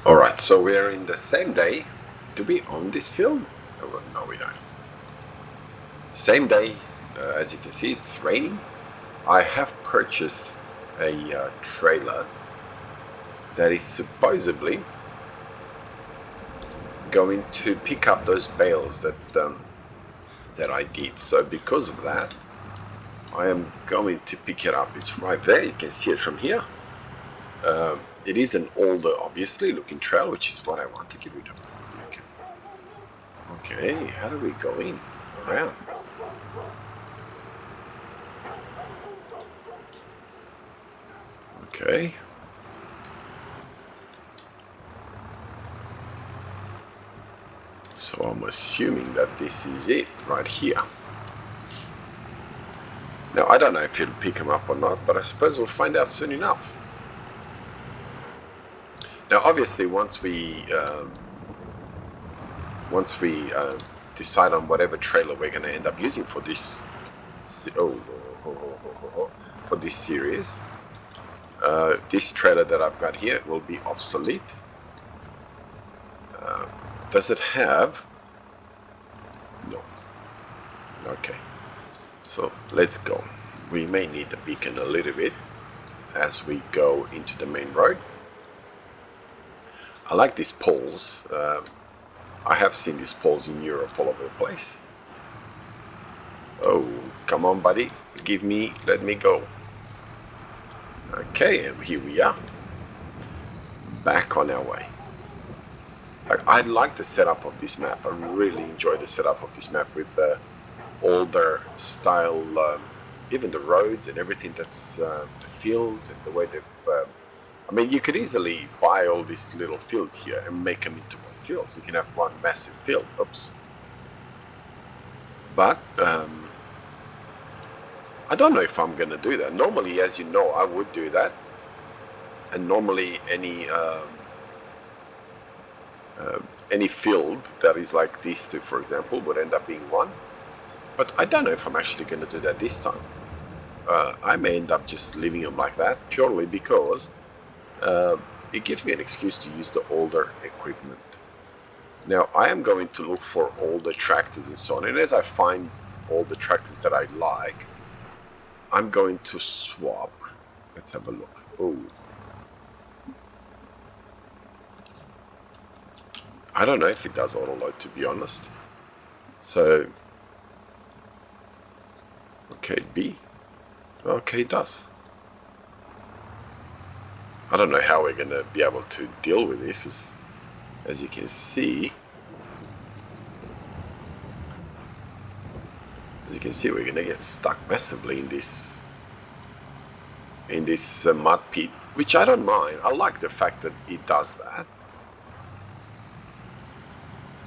Alright, so we're in the same day. Do we own this field? Oh, well, no, we don't. Same day, as you can see, it's raining. I have purchased a trailer that is supposedly going to pick up those bales that I did. So because of that, I am going to pick it up. It's right there. You can see it from here. It is an older, obviously, looking trailer, which is what I want to get rid of. Okay, how do we go in? Around. Okay. So I'm assuming that this is it right here. Now, I don't know if he'll pick him up or not, but I suppose we'll find out soon enough. Now, obviously, once we decide on whatever trailer we're going to end up using for this, for this series, this trailer that I've got here will be obsolete. Does it have? No. Okay. So let's go. We may need the beacon a little bit as we go into the main road. I like these poles. I have seen these poles in Europe all over the place. Oh, come on, buddy. Let me go. Okay, and here we are. Back on our way. I like the setup of this map. I really enjoy the setup of this map with the older style, even the roads and everything that's the fields and the way they've. I mean, you could easily buy all these little fields here and make them into one field. So you can have one massive field. Oops. But I don't know if I'm going to do that. Normally, as you know, I would do that. And normally any field that is like these two, for example, would end up being one. But I don't know if I'm actually going to do that this time. I may end up just leaving them like that purely because it gives me an excuse to use the older equipment. Now, I am going to look for all the tractors and so on. And as I find all the tractors that I like, I'm going to swap. Let's have a look. Oh, I don't know if it does auto load, to be honest. So, okay, B. Okay, it does. I don't know how we're going to be able to deal with this. As you can see, we're going to get stuck massively in this mud pit, which I don't mind. I like the fact that it does that.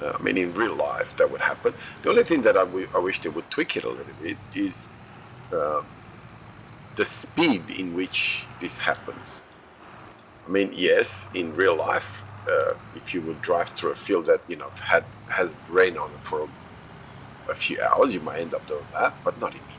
I mean, in real life, that would happen. The only thing that I wish they would tweak it a little bit is the speed in which this happens. I mean, yes, in real life, if you would drive through a field that has rain on it for a few hours, you might end up doing that, but not immediately.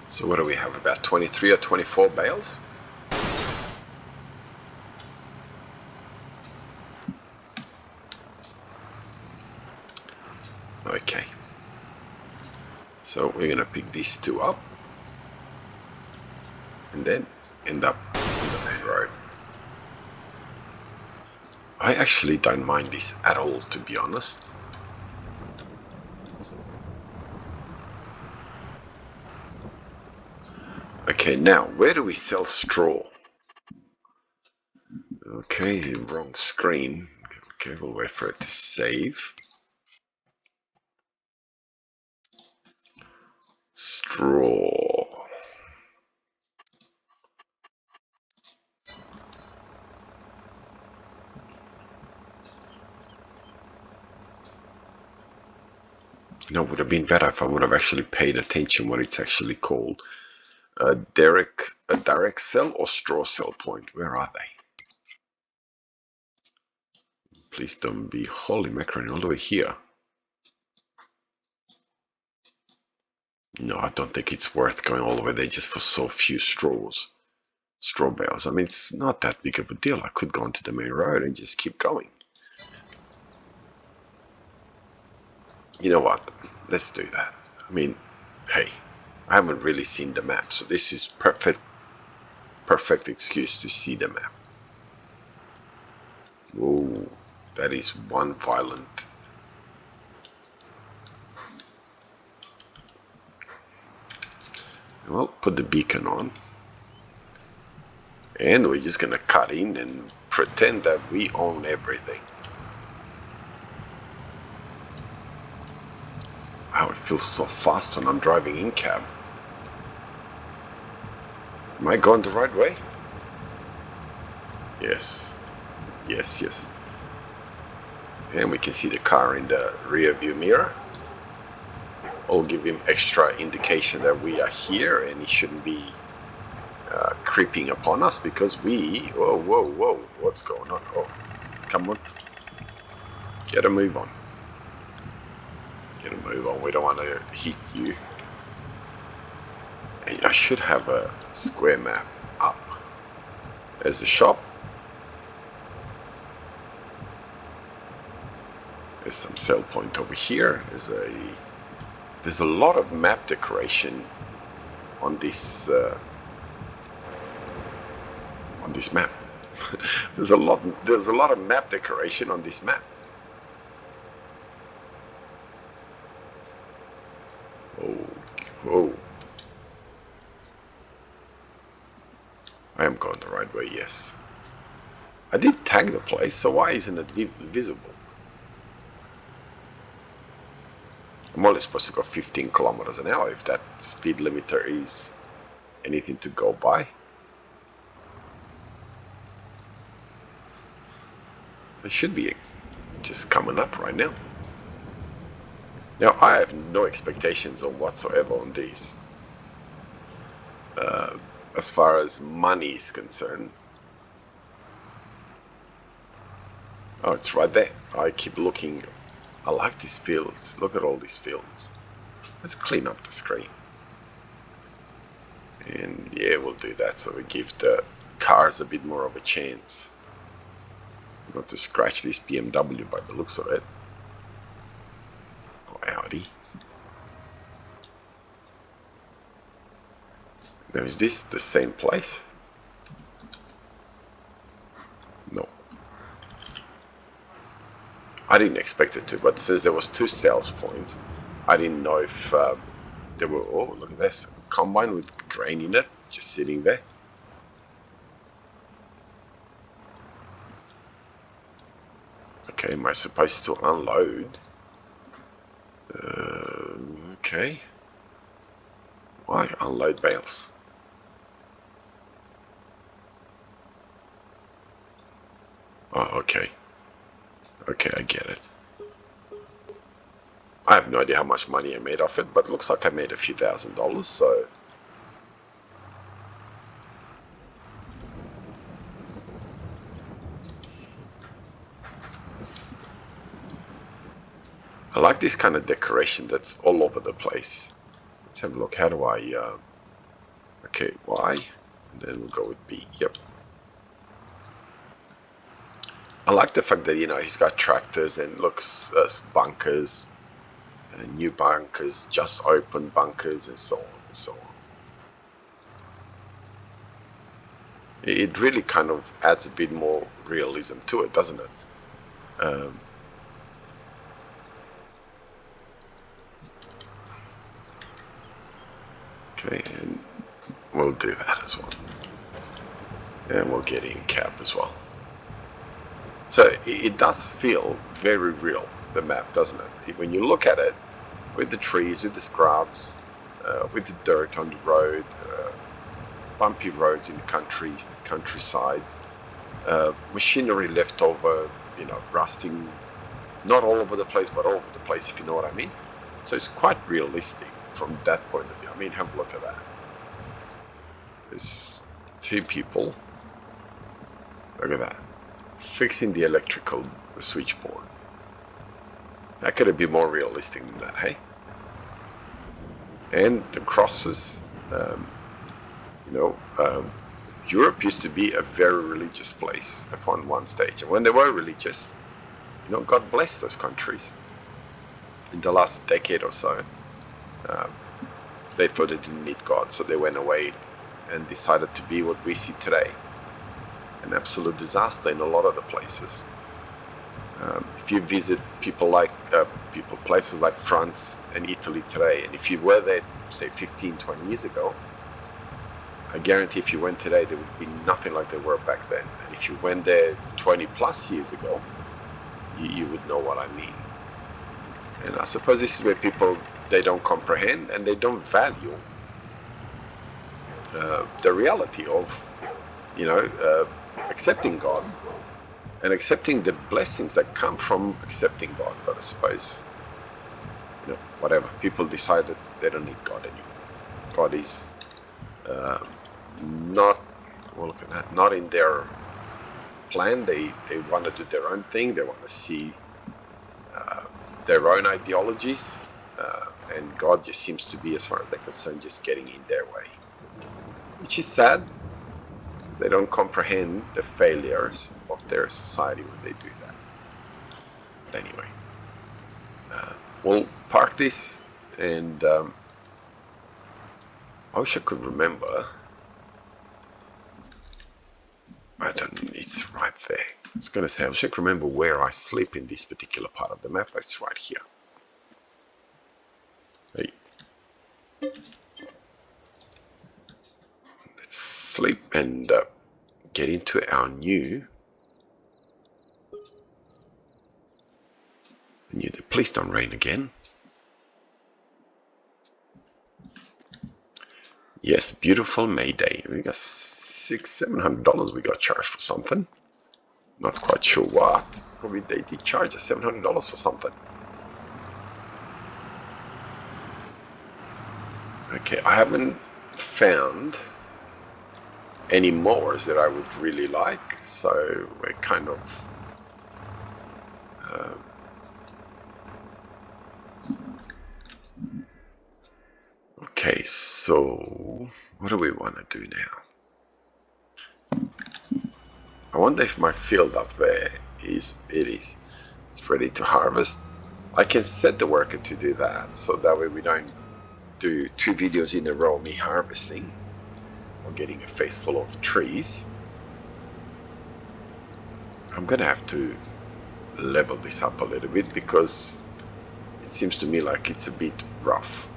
So what do we have? About 23 or 24 bales? Okay. So we're going to pick these two up and then end up on the main road. I actually don't mind this at all, to be honest. Okay, now, where do we sell straw? Okay, wrong screen. Okay, we'll wait for it to save. Straw. It would have been better if I would have actually paid attention what it's actually called. A direct sell or straw sell point. Where are they? Please don't be holy macaroni all the way here. No, I don't think it's worth going all the way there just for so few straw bales. I mean, it's not that big of a deal. I could go onto the main road and just keep going. You know what? Let's do that. I mean, hey, I haven't really seen the map, so this is perfect excuse to see the map. Whoa, that is one violent. Well, put the beacon on. And we're just gonna cut in and pretend that we own everything. Wow, it feels so fast when I'm driving in cab. Am I going the right way? Yes. Yes, yes. And we can see the car in the rear view mirror. I'll give him extra indication that we are here and he shouldn't be creeping upon us because we... Whoa, what's going on? Oh, come on. Get a move on. Get a move on, we don't want to hit you. And I should have a square map up. There's the shop. There's some sell point over here. There's a lot of map decoration on this map. there's a lot of map decoration on this map. Oh, I am going the right way, yes. I did tag the place, so why isn't it visible? I'm only supposed to go 15 kilometers an hour if that speed limiter is anything to go by. So it should be just coming up right now. Now, I have no expectations on whatsoever on these. As far as money is concerned. Oh, it's right there. I keep looking. I like these fields. Look at all these fields. Let's clean up the screen. And yeah, we'll do that so we give the cars a bit more of a chance. Not to scratch this BMW by the looks of it. Oh, Audi. Now, is this the same place? No. I didn't expect it to, but since there was 2 sales points, I didn't know if there were... Oh, look at this. Combine with grain in it, just sitting there. Okay, am I supposed to unload? Okay. Why unload bales? Oh, okay. Okay, I get it. I have no idea how much money I made off it, but it looks like I made a few $1,000s, so... I like this kind of decoration that's all over the place. Let's have a look. How do I... Okay, Y, and then we'll go with B. Yep. I like the fact that, you know, he's got tractors and looks bunkers, new bunkers, just open bunkers, and so on and so on. It really kind of adds a bit more realism to it, doesn't it? Okay, and we'll do that as well. And we'll get in cab as well. So it does feel very real, the map, doesn't it? When you look at it, with the trees, with the scrubs, with the dirt on the road, bumpy roads in the countryside, machinery left over, you know, rusting, not all over the place, but all over the place, if you know what I mean. So it's quite realistic from that point of view. I mean, have a look at that. There's two people. Look at that. Fixing the electrical switchboard. How could it be more realistic than that, hey? And the crosses, Europe used to be a very religious place upon one stage. And when they were religious, God bless those countries. In the last decade or so, they thought they didn't need God, so they went away and decided to be what we see today. An absolute disaster in a lot of the places. If you visit places like France and Italy today, and if you were there, say 15, 20 years ago, I guarantee if you went today, there would be nothing like they were back then. And if you went there 20 plus years ago, you would know what I mean. And I suppose this is where people, they don't comprehend and they don't value the reality of, accepting God and accepting the blessings that come from accepting God. But I suppose, whatever, people decide that they don't need God anymore. God is not in their plan. They want to do their own thing. They want to see their own ideologies, and God just seems to be, as far as they're concerned, just getting in their way, which is sad, because they don't comprehend the failures of their society when they do that. But anyway, we'll park this, and I wish I could remember. It's right there. I was going to say, I wish I could remember where I sleep in this particular part of the map. It's right here. Hey. Let's sleep and get into our new. Please don't rain again. Yes, beautiful May Day. We got $700 we got charged for something. Not quite sure what. Probably they did charge us $700 for something. Okay, I haven't found any mowers that I would really like, so we're kind of okay, so what do we want to do now? I wonder if my field up there it's ready to harvest. I can set the worker to do that, so that way we don't do 2 videos in a row me harvesting or getting a face full of trees. I'm gonna have to level this up a little bit because it seems to me like it's a bit rough.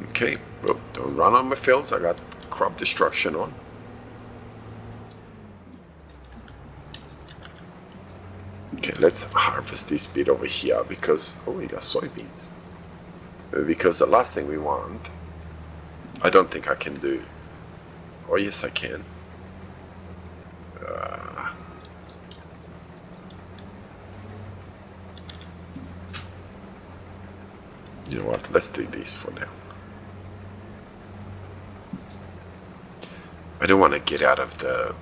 Okay, well, don't run on my fields. I got crop destruction on. Okay, let's harvest this bit over here because, we got soybeans. Because the last thing we want, I don't think I can do. Oh, yes, I can. You know what? Let's do this for now. I don't want to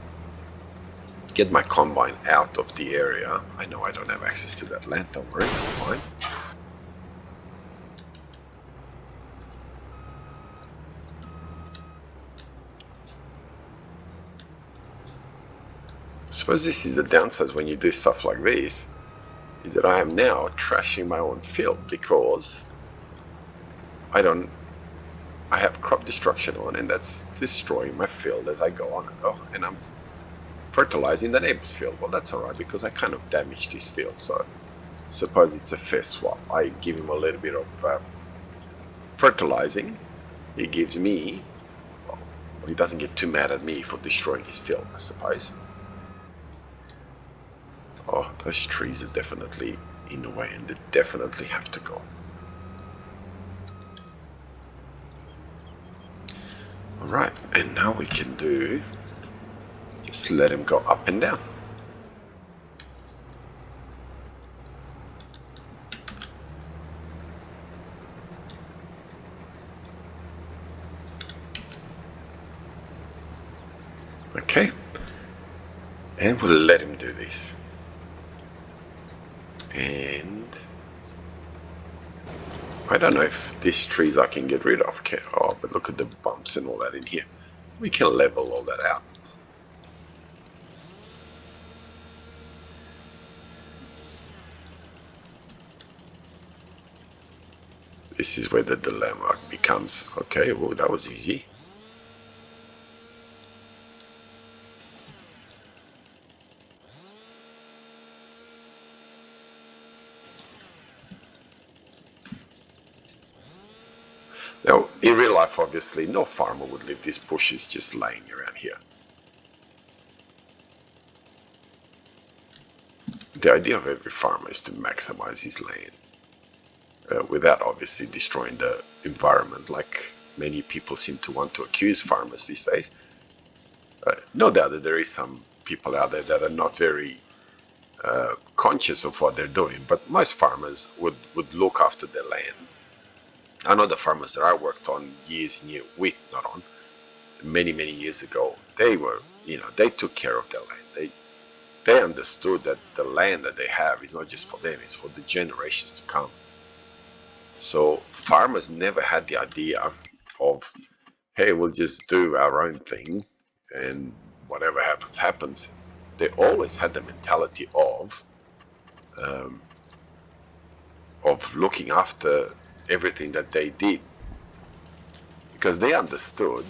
get my combine out of the area. I know I don't have access to that land. Don't worry, that's fine. I suppose this is the downside when you do stuff like this, is that I am now trashing my own field because I have crop destruction on, and that's destroying my field as I go on and I'm fertilizing the neighbor's field. Well, that's alright because I kind of damaged his field, so I suppose it's a fair swap. I give him a little bit of fertilizing. He gives me, well, he doesn't get too mad at me for destroying his field, I suppose. Oh, those trees are definitely in the way, and they definitely have to go. Alright, and now we can just let him go up and down. Okay, and we'll let him do this. And I don't know if these trees I can get rid of. Okay. Oh, but look at the bumps and all that in here. We can level all that out. This is where the dilemma becomes. Okay, well, that was easy. Now, in real life, obviously, no farmer would leave these bushes just laying around here. The idea of every farmer is to maximize his land without obviously destroying the environment like many people seem to want to accuse farmers these days. No doubt that there is some people out there that are not very conscious of what they're doing, but most farmers would look after their land. I know the farmers that I worked on years and years with, not on, many years ago, they were, they took care of their land. They understood that the land that they have is not just for them, it's for the generations to come. So farmers never had the idea of, hey, we'll just do our own thing and whatever happens, happens. They always had the mentality um, of looking after everything that they did, because they understood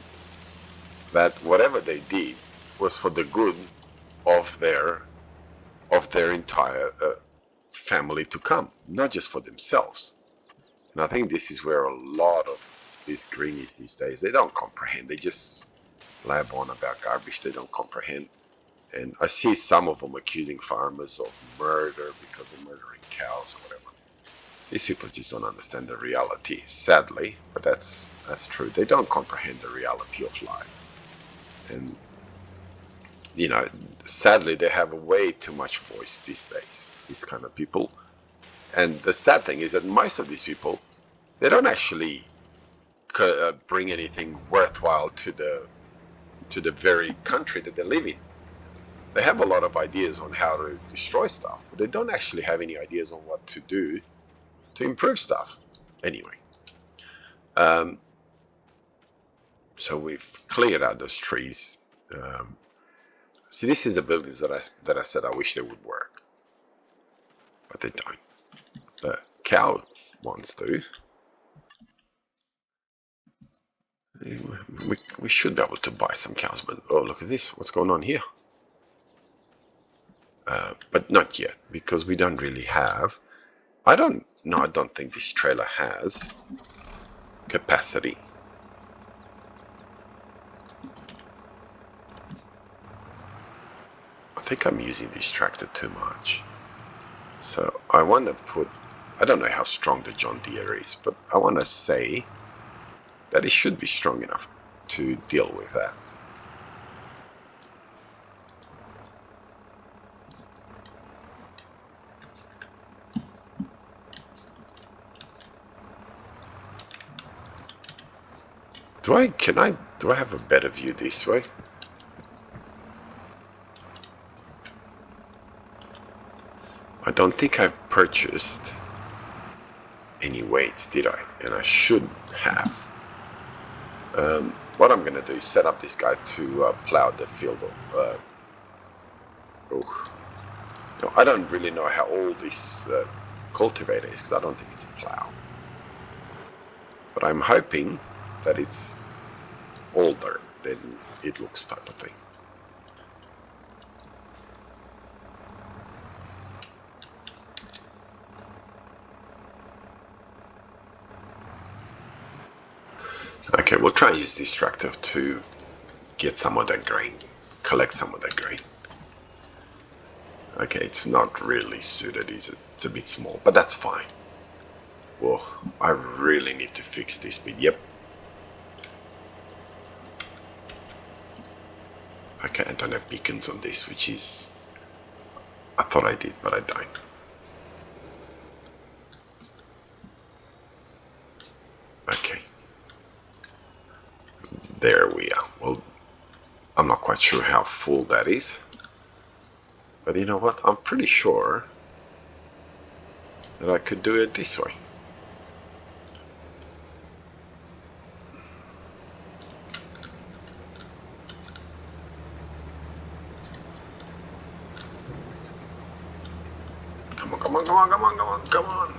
that whatever they did was for the good of their entire family to come, not just for themselves. And I think this is where a lot of these greenies these days, they don't comprehend. They just lab on about garbage they don't comprehend. And I see some of them accusing farmers of murder because they're murdering cows or whatever. These people just don't understand the reality, sadly, but that's true. They don't comprehend the reality of life. And, sadly, they have way too much voice these days, these kind of people. And the sad thing is that most of these people, they don't actually bring anything worthwhile to the very country that they live in. They have a lot of ideas on how to destroy stuff, but they don't actually have any ideas on what to do to improve stuff. Anyway, um, so we've cleared out those trees. See, this is the buildings that I said I wish they would work, but they don't. The cow wants to. We should be able to buy some cows, but oh, look at this. What's going on here? But not yet, because we don't really have. I don't think this trailer has capacity. I think I'm using this tractor too much. So I want to put, I don't know how strong the John Deere is, but I want to say that it should be strong enough to deal with that. Do I have a better view this way? I don't think I've purchased any weights, did I? And I should have. What I'm going to do is set up this guy to plow the field. No, I don't really know how old this cultivator is, because I don't think it's a plow. But I'm hoping that it's older than it looks, type of thing. Okay, we'll try and use this tractor to get some of that grain, collect some of that grain. Okay, it's not really suited, is it? It's a bit small, but that's fine. Whoa, I really need to fix this bit. Yep. Okay, I don't have beacons on this, which is... I thought I did, but I don't. Okay. There we are. Well, I'm not quite sure how full that is. But you know what? I'm pretty sure that I could do it this way. Come on, come on, come on, come on, come on, come on.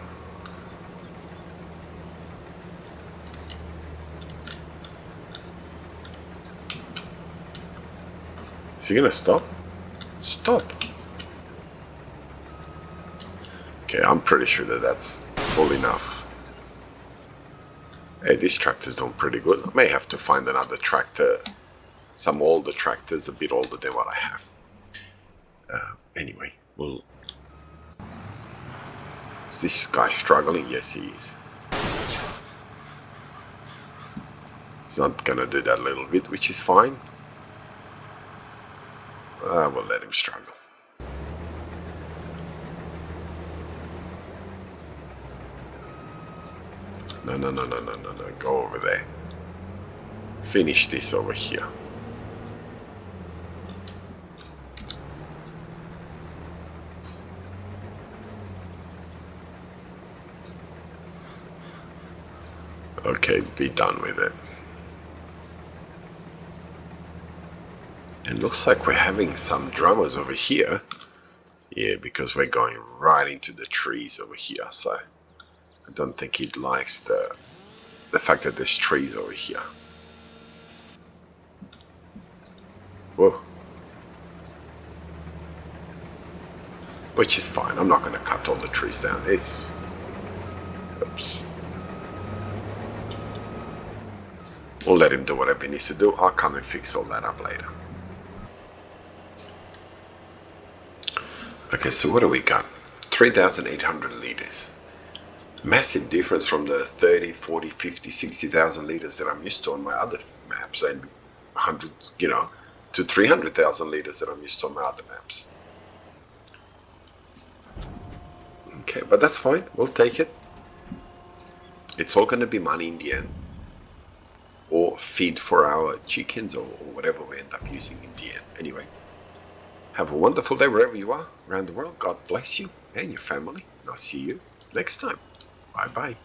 Is he gonna stop? Stop. Okay, I'm pretty sure that that's full enough. Hey, these tractors doing pretty good. I may have to find another tractor, some older tractors, a bit older than what I have. Anyway, well, is this guy struggling? Yes, he is. He's not gonna do that little bit, which is fine. We'll let him struggle. No, no, no, no, no, no, no. Go over there. Finish this over here. Okay, be done with it. It looks like we're having some dramas over here. Yeah, because we're going right into the trees over here, so I don't think he likes the fact that there's trees over here. Whoa. Which is fine. I'm not going to cut all the trees down. It's... Oops. We'll let him do whatever he needs to do. I'll come and fix all that up later. Okay, so what do we got? 3,800 liters. Massive difference from the 30, 40, 50, 60,000 liters that I'm used to on my other maps, and 100, you know, to 300,000 liters that I'm used to on my other maps. Okay, but that's fine. We'll take it. It's all going to be money in the end, or feed for our chickens, or whatever we end up using in the end. Anyway, have a wonderful day wherever you are around the world. God bless you and your family. And I'll see you next time. Bye-bye.